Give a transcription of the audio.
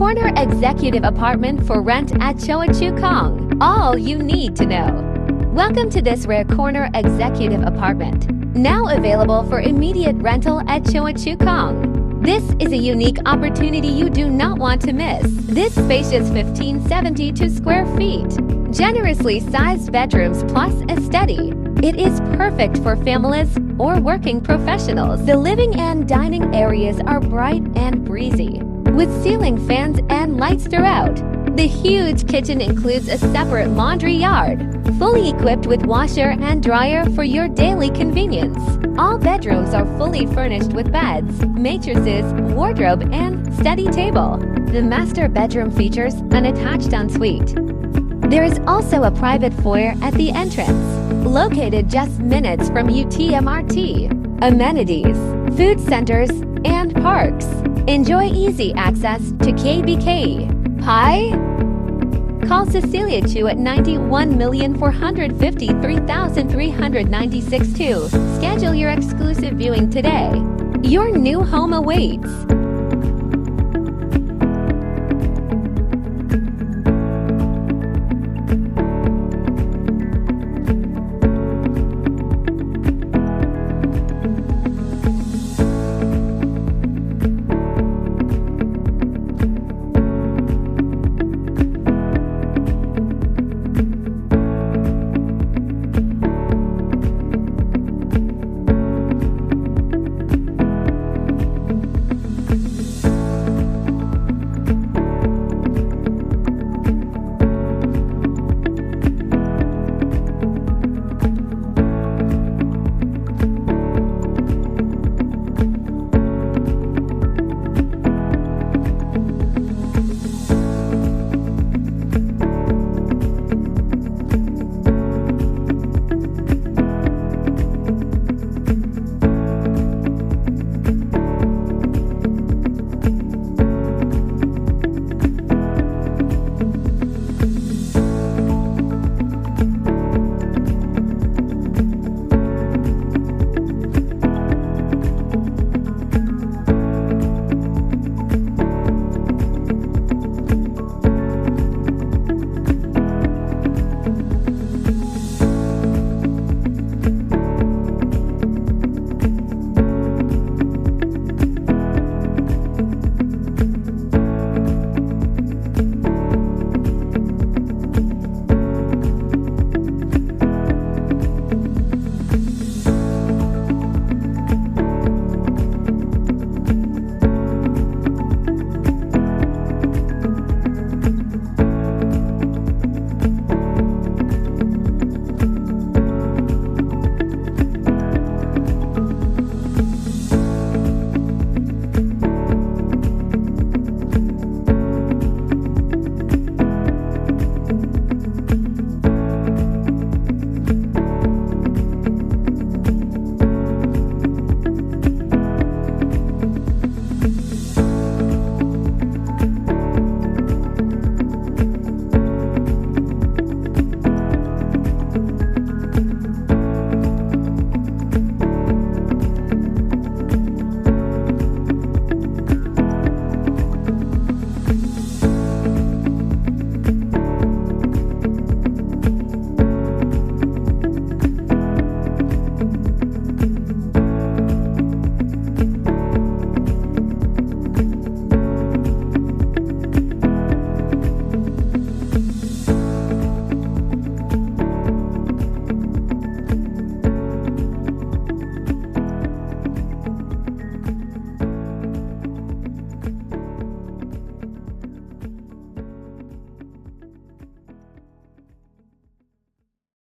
Corner executive apartment for rent at Choa Chu Kang. All you need to know. Welcome to this rare corner executive apartment. Now available for immediate rental at Choa Chu Kang. This is a unique opportunity you do not want to miss. This spacious 1572 square feet. Generously sized bedrooms plus a study. It is perfect for families or working professionals. The living and dining areas are bright and breezy, with ceiling fans and lights throughout. The huge kitchen includes a separate laundry yard, fully equipped with washer and dryer for your daily convenience. All bedrooms are fully furnished with beds, mattresses, wardrobe, and study table. The master bedroom features an attached ensuite. There is also a private foyer at the entrance, located just minutes from Yew Tee MRT. Amenities, food centers, and parks. Enjoy easy access to BKE PIE. Call Cecilia Choo at 91,453,396 to schedule your exclusive viewing today. Your new home awaits.